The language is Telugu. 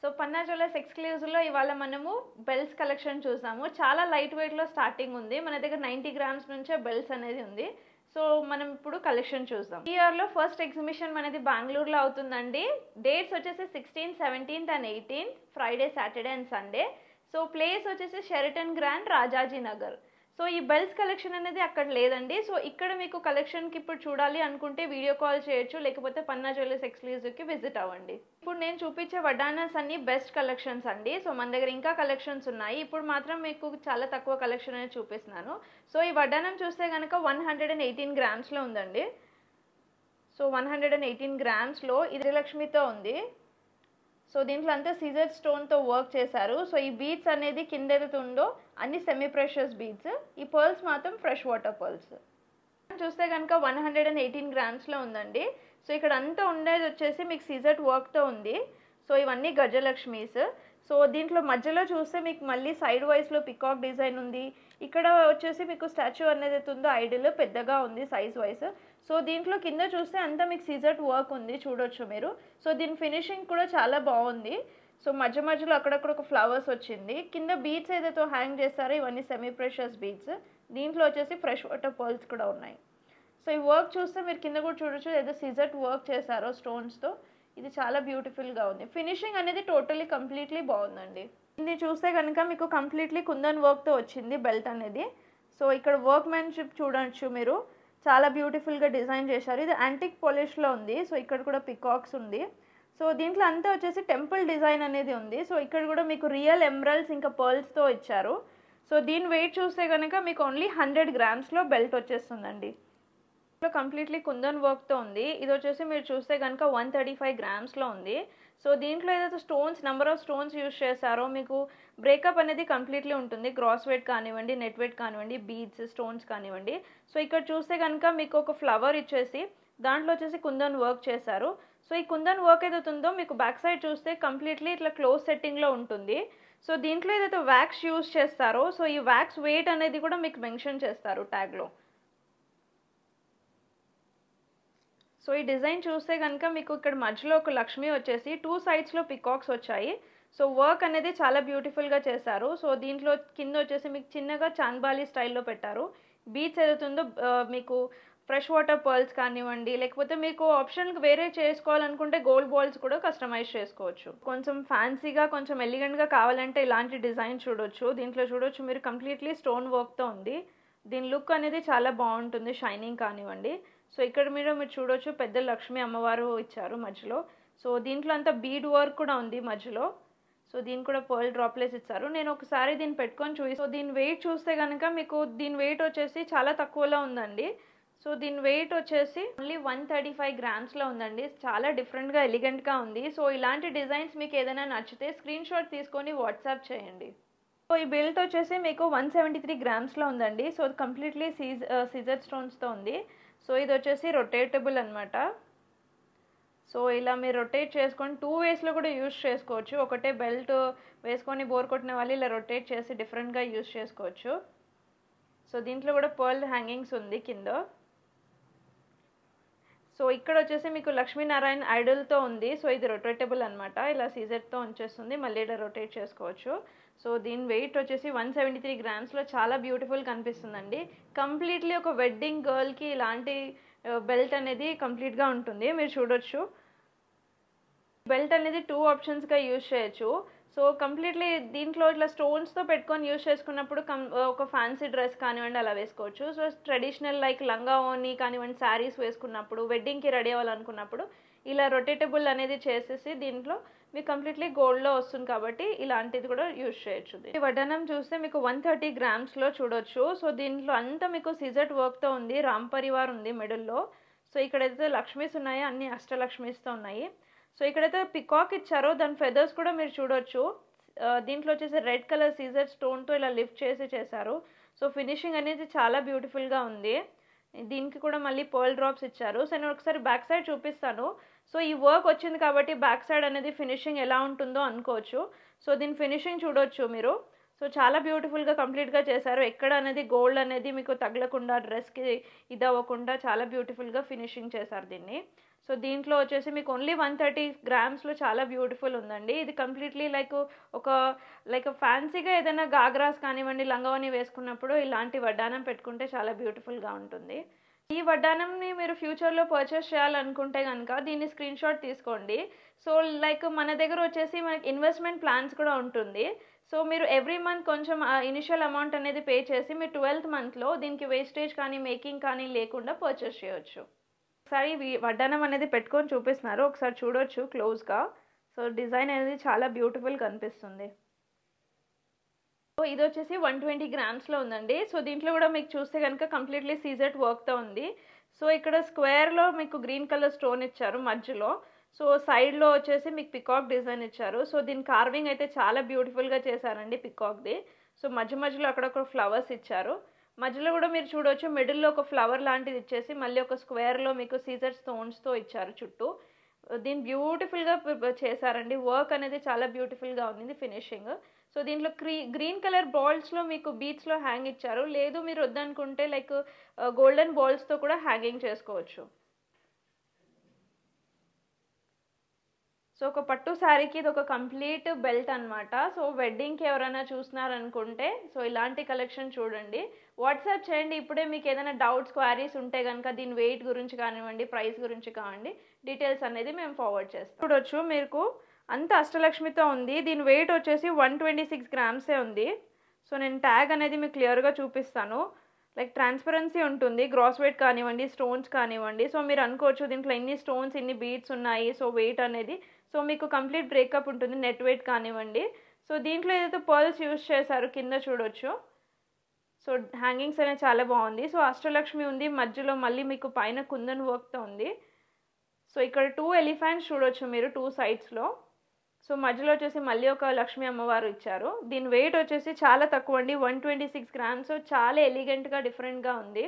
సో పన్నా జ్యువెలర్స్ ఎక్స్క్లూజివ్లో ఇవాళ మనము బెల్ట్స్ కలెక్షన్ చూసాము. చాలా లైట్ వెయిట్లో స్టార్టింగ్ ఉంది. మన దగ్గర 90 గ్రామ్స్ నుంచే బెల్ట్స్ అనేది ఉంది. సో మనం ఇప్పుడు కలెక్షన్ చూద్దాం. ఈ ఇయర్లో ఫస్ట్ ఎగ్జిబిషన్ మనది బెంగళూరులో అవుతుందండి. డేట్స్ వచ్చేసి 16, 17 and 18 Friday, Saturday and Sunday. So place వచ్చేసి Sheraton Grand, Rajaji Nagar. So ఈ బెల్ట్స్ కలెక్షన్ అనేది అక్కడ లేదండి. సో ఇక్కడ మీకు కలెక్షన్కి ఇప్పుడు చూడాలి అనుకుంటే వీడియో కాల్ చేయొచ్చు, లేకపోతే పన్నా జ్యువెలర్స్ ఎక్స్క్లూజివ్కి విజిట్ అవ్వండి. ఇప్పుడు నేను చూపించే వడ్డానాస్ అన్ని బెస్ట్ కలెక్షన్స్ అండి. సో మన దగ్గర ఇంకా కలెక్షన్స్ ఉన్నాయి. ఇప్పుడు మాత్రం మీకు చాలా తక్కువ కలెక్షన్ అనేది చూపిస్తున్నాను. సో ఈ వడ్డానం చూస్తే కనుక 118 గ్రామ్స్లో ఉందండి. సో 118 గ్రామ్స్లో ఇది లక్ష్మితో ఉంది. సో దీంట్లో అంతా సీజర్ స్టోన్తో వర్క్ చేశారు. సో ఈ బీడ్స్ అనేది కింద ఏదైతుందో అన్ని సెమీ ప్రెషియస్ బీడ్స్. ఈ పర్ల్స్ మాత్రం ఫ్రెష్ వాటర్ పర్ల్స్. చూస్తే కనుక 118 గ్రామ్స్లో ఉందండి. సో ఇక్కడ అంతా ఉండేది వచ్చేసి మీకు సీజర్ వర్క్తో ఉంది. సో ఇవన్నీ గజలక్ష్మీస్. సో దీంట్లో మధ్యలో చూస్తే మీకు మళ్ళీ సైడ్ వైస్లో పికాక్ డిజైన్ ఉంది. ఇక్కడ వచ్చేసి మీకు స్టాచ్యూ అనేది ఉందో ఐడిల్ పెద్దగా ఉంది సైజ్ వైస్. సో దీంట్లో కింద చూస్తే అంతా మీకు సీజర్ వర్క్ ఉంది, చూడొచ్చు మీరు. సో దీని ఫినిషింగ్ కూడా చాలా బాగుంది. సో మధ్య మధ్యలో అక్కడక్కడ ఒక ఫ్లవర్స్ వచ్చింది. కింద బీడ్స్ ఏదైతే హ్యాంగ్ చేస్తారో ఇవన్నీ సెమీ ప్రెషియస్ బీడ్స్. దీంట్లో వచ్చేసి ఫ్రెష్ వాటర్ పర్ల్స్ కూడా ఉన్నాయి. సో ఈ వర్క్ చూస్తే మీరు కింద కూడా చూడొచ్చు, ఏదో సీజర్ వర్క్ చేశారో స్టోన్స్తో. ఇది చాలా బ్యూటిఫుల్గా ఉంది. ఫినిషింగ్ అనేది టోటలీ కంప్లీట్లీ బాగుందండి. ఇది చూస్తే కనుక మీకు కంప్లీట్లీ కుందన్ వర్క్తో వచ్చింది బెల్ట్ అనేది. సో ఇక్కడ వర్క్ మ్యాన్షిప్ చూడొచ్చు మీరు, చాలా బ్యూటిఫుల్గా డిజైన్ చేశారు. ఇది యాంటిక్ పాలిష్లో ఉంది. సో ఇక్కడ కూడా పికాక్స్ ఉంది. సో దీంట్లో అంతా వచ్చేసి టెంపుల్ డిజైన్ అనేది ఉంది. సో ఇక్కడ కూడా మీకు రియల్ ఎమరల్డ్స్ ఇంకా పర్ల్స్తో ఇచ్చారు. సో దీని వెయిట్ చూస్తే కనుక మీకు ఓన్లీ 100 గ్రామ్స్లో బెల్ట్ వచ్చేస్తుందండి. కంప్లీట్లీ కుందన్ వర్క్తో ఉంది. ఇది వచ్చేసి మీరు చూస్తే కనుక 135 గ్రామ్స్లో ఉంది. సో దీంట్లో ఏదైతే stones number of stones use చేశారో మీకు బ్రేకప్ అనేది కంప్లీట్లీ ఉంటుంది. గ్రాస్ వెయిట్ కానివ్వండి, నెట్ వెయిట్ కానివ్వండి, బీడ్స్ స్టోన్స్ కానివ్వండి. సో ఇక్కడ చూస్తే కనుక మీకు ఒక ఫ్లవర్ ఇచ్చేసి దాంట్లో వచ్చేసి కుందన్ వర్క్ చేశారు. సో ఈ కుందన్ వర్క్ ఏదైతే ఉందో మీకు బ్యాక్ సైడ్ చూస్తే కంప్లీట్లీ ఇట్లా క్లోజ్ సెట్టింగ్లో ఉంటుంది. సో దీంట్లో ఏదైతే వ్యాక్స్ యూజ్ చేస్తారో సో ఈ వ్యాక్స్ వెయిట్ అనేది కూడా మీకు మెన్షన్ చేస్తారు ట్యాగ్లో. సో ఈ డిజైన్ చూస్తే కనుక మీకు ఇక్కడ మధ్యలో ఒక లక్ష్మి వచ్చేసి 2 సైడ్స్లో పికాక్స్ వచ్చాయి. సో వర్క్ అనేది చాలా బ్యూటిఫుల్గా చేశారు. సో దీంట్లో కింద వచ్చేసి మీకు చిన్నగా చాంద్బాలి స్టైల్లో పెట్టారు. బీడ్స్ ఏదైతుందో మీకు ఫ్రెష్ వాటర్ పర్ల్స్ కానివ్వండి, లేకపోతే మీకు ఆప్షన్కి వేరే చేసుకోవాలనుకుంటే గోల్డ్ బాల్స్ కూడా కస్టమైజ్ చేసుకోవచ్చు. కొంచెం ఫ్యాన్సీగా కొంచెం ఎలిగెంట్గా కావాలంటే ఇలాంటి డిజైన్ చూడొచ్చు. దీంట్లో చూడొచ్చు మీరు కంప్లీట్లీ స్టోన్ వర్క్తో ఉంది. దీని లుక్ అనేది చాలా బాగుంటుంది, షైనింగ్ కానివ్వండి. సో ఇక్కడ మీరు చూడొచ్చు పెద్ద లక్ష్మీ అమ్మవారు ఇచ్చారు మధ్యలో. సో దీంట్లో అంతా బీడ్ వర్క్ కూడా ఉంది మధ్యలో. సో దీని కూడా పర్ల్ డ్రాప్లెట్స్ ఇచ్చారు. నేను ఒకసారి దీన్ని పెట్టుకొని చూసి సో దీని వెయిట్ చూస్తే కనుక మీకు దీని వెయిట్ వచ్చేసి చాలా తక్కువలో ఉందండి. సో దీని వెయిట్ వచ్చేసి ఓన్లీ 135 గ్రామ్స్లో ఉందండి. చాలా డిఫరెంట్గా ఎలిగెంట్గా ఉంది. సో ఇలాంటి డిజైన్స్ మీకు ఏదైనా నచ్చితే స్క్రీన్ షాట్ తీసుకొని వాట్సాప్ చేయండి. సో ఈ బెల్ట్ వచ్చేసి మీకు 173 గ్రామ్స్లో ఉందండి. సో కంప్లీట్లీ సీజర్ స్టోన్స్తో ఉంది. సో ఇది వచ్చేసి రొటేటబుల్ అనమాట. సో ఇలా మీరు రొటేట్ చేసుకొని 2 వేస్లో కూడా యూజ్ చేసుకోవచ్చు. ఒకటే బెల్ట్ వేసుకొని బోర్ కొట్టిన వాళ్ళు ఇలా రొటేట్ చేసి డిఫరెంట్గా యూజ్ చేసుకోవచ్చు. సో దీంట్లో కూడా పర్ల్ హ్యాంగింగ్స్ ఉంది కింద. సో ఇక్కడ వచ్చేసి మీకు లక్ష్మీనారాయణ ఐడల్తో ఉంది. సో ఇది రొటేటబుల్ అనమాట. ఇలా సీజర్తో ఉంచేస్తుంది, మళ్ళీ ఇలా రొటేట్ చేసుకోవచ్చు. సో దీని వెయిట్ వచ్చేసి 173 గ్రామ్స్లో చాలా బ్యూటిఫుల్ కనిపిస్తుందండి. కంప్లీట్లీ ఒక వెడ్డింగ్ గర్ల్కి ఇలాంటి బెల్ట్ అనేది కంప్లీట్గా ఉంటుంది. మీరు చూడొచ్చు బెల్ట్ అనేది 2 ఆప్షన్స్గా యూజ్ చేయొచ్చు. సో కంప్లీట్లీ దీంట్లో ఇట్లా స్టోన్స్తో పెట్టుకొని యూజ్ చేసుకున్నప్పుడు ఒక ఫ్యాన్సీ డ్రెస్ కానివ్వండి అలా వేసుకోవచ్చు. సో ట్రెడిషనల్ లైక్ లంగా ఓని కానివ్వండి శారీస్ వేసుకున్నప్పుడు వెడ్డింగ్కి రెడీ అవ్వాలనుకున్నప్పుడు ఇలా రొటేటబుల్ అనేది చేసేసి దీంట్లో మీకు కంప్లీట్లీ గోల్డ్లో వస్తుంది కాబట్టి ఇలాంటిది కూడా యూజ్ చేయొచ్చు. ఈ వడ్డానం చూస్తే మీకు 130 గ్రామ్స్లో చూడొచ్చు. సో దీంట్లో అంతా మీకు సిజెట్ వర్క్తో ఉంది. రామ్ పరివార్ ఉంది మిడిల్లో. సో ఇక్కడైతే లక్ష్మీస్ ఉన్నాయో అన్ని అష్టలక్ష్మీస్తో ఉన్నాయి. సో ఇక్కడైతే పికాక్ ఇచ్చారో దాని ఫెదర్స్ కూడా మీరు చూడొచ్చు. దీంట్లో వచ్చేసి రెడ్ కలర్ సీజర్ స్టోన్తో ఇలా లిఫ్ట్ చేసి చేశారు. సో ఫినిషింగ్ అనేది చాలా బ్యూటిఫుల్గా ఉంది. దీనికి కూడా మళ్ళీ పర్ల్ డ్రాప్స్ ఇచ్చారు. సో నేను ఒకసారి బ్యాక్ సైడ్ చూపిస్తాను. సో ఈ వర్క్ వచ్చింది కాబట్టి బ్యాక్ సైడ్ అనేది ఫినిషింగ్ ఎలా ఉంటుందో అనుకోవచ్చు. సో దీని ఫినిషింగ్ చూడొచ్చు మీరు. సో చాలా బ్యూటిఫుల్గా కంప్లీట్గా చేశారు. ఎక్కడ అనేది గోల్డ్ అనేది మీకు తగలకుండా డ్రెస్కి ఇది అవ్వకుండా చాలా బ్యూటిఫుల్గా ఫినిషింగ్ చేశారు దీన్ని. సో దీంట్లో వచ్చేసి మీకు ఓన్లీ 130 గ్రామ్స్లో చాలా బ్యూటిఫుల్ ఉందండి. ఇది కంప్లీట్లీ లైక్ ఫ్యాన్సీగా ఏదైనా గాగ్రాస్ కానివ్వండి, లంగావని వేసుకున్నప్పుడు ఇలాంటి వడ్డానం పెట్టుకుంటే చాలా బ్యూటిఫుల్గా ఉంటుంది. ఈ వడ్డానంని మీరు ఫ్యూచర్లో పర్చేస్ చేయాలనుకుంటే కనుక దీన్ని స్క్రీన్ షాట్ తీసుకోండి. సో లైక్ మన దగ్గర వచ్చేసి మనకి ఇన్వెస్ట్మెంట్ ప్లాన్స్ కూడా ఉంటుంది. సో మీరు ఎవ్రీ మంత్ కొంచెం ఇనిషియల్ అమౌంట్ అనేది పే చేసి మీరు 12th మంత్లో దీనికి వేస్టేజ్ కానీ మేకింగ్ కానీ లేకుండా పర్చేస్ చేయొచ్చు. ఒకసారి వడ్డానం అనేది పెట్టుకొని చూపిస్తున్నారు, ఒకసారి చూడొచ్చు క్లోజ్గా. సో డిజైన్ అనేది చాలా బ్యూటిఫుల్ కనిపిస్తుంది. సో ఇది వచ్చేసి 120 గ్రామ్స్లో ఉందండి. సో దీంట్లో కూడా మీకు చూస్తే కనుక కంప్లీట్లీ సీజెడ్ వర్క్తో ఉంది. సో ఇక్కడ స్క్వేర్లో మీకు గ్రీన్ కలర్ స్టోన్ ఇచ్చారు మధ్యలో. సో సైడ్లో వచ్చేసి మీకు పికాక్ డిజైన్ ఇచ్చారు. సో దీని కార్వింగ్ అయితే చాలా బ్యూటిఫుల్గా చేశారండి పికాక్ది. సో మధ్యలో అక్కడొక ఫ్లవర్స్ ఇచ్చారు. మధ్యలో కూడా మీరు చూడవచ్చు, మిడిల్లో ఒక ఫ్లవర్ లాంటిది ఇచ్చేసి మళ్ళీ ఒక స్క్వేర్లో మీకు సీజర్ స్టోన్స్తో ఇచ్చారు చుట్టూ. దీన్ని బ్యూటిఫుల్గా చేశారండి. వర్క్ అనేది చాలా బ్యూటిఫుల్గా ఉంది ఫినిషింగ్. సో దీంట్లో గ్రీన్ కలర్ బాల్స్లో మీకు బీట్స్లో హ్యాంగ్ ఇచ్చారు. లేదు మీరు వద్దనుకుంటే లైక్ గోల్డెన్ బాల్స్తో కూడా హ్యాంగింగ్ చేసుకోవచ్చు. సో ఒక పట్టు శారీకి ఇది ఒక కంప్లీట్ బెల్ట్ అనమాట. సో వెడ్డింగ్కి ఎవరైనా చూస్తున్నారనుకుంటే సో ఇలాంటి కలెక్షన్ చూడండి. వాట్సాప్ చేయండి ఇప్పుడే. మీకు ఏదైనా డౌట్స్ క్వారీస్ ఉంటే కనుక దీని వెయిట్ గురించి కానివ్వండి, ప్రైస్ గురించి కానివ్వండి, డీటెయిల్స్ అనేది మేము ఫార్వర్డ్ చేస్తాం. చూడొచ్చు మీకు అంత అష్టలక్ష్మితో ఉంది. దీని వెయిట్ వచ్చేసి 126 గ్రామ్సే ఉంది. సో నేను ట్యాగ్ అనేది మీకు క్లియర్గా చూపిస్తాను. లైక్ ట్రాన్స్పరెన్సీ ఉంటుంది, గ్రాస్ వెయిట్ కానివ్వండి, స్టోన్స్ కానివ్వండి. సో మీరు అనుకోవచ్చు దీంట్లో ఎన్ని స్టోన్స్ ఎన్ని బీడ్స్ ఉన్నాయి, సో వెయిట్ అనేది. సో మీకు కంప్లీట్ బ్రేకప్ ఉంటుంది, నెట్ వెయిట్ కానివ్వండి. సో దీంట్లో ఏదైతే పర్ల్స్ యూజ్ చేశారు కింద చూడొచ్చు. సో హ్యాంగింగ్స్ అనేది చాలా బాగుంది. సో అష్టలక్ష్మి ఉంది, మధ్యలో మళ్ళీ మీకు పైన కుందన్ వర్క్తో ఉంది. సో ఇక్కడ 2 ఎలిఫెంట్స్ చూడొచ్చు మీరు 2 సైడ్స్లో. సో మధ్యలో వచ్చేసి మళ్ళీ ఒక లక్ష్మీ అమ్మవారు ఇచ్చారు. దీని వెయిట్ వచ్చేసి చాలా తక్కువ అండి, 126 గ్రామ్స్. చాలా ఎలిగెంట్గా డిఫరెంట్గా ఉంది.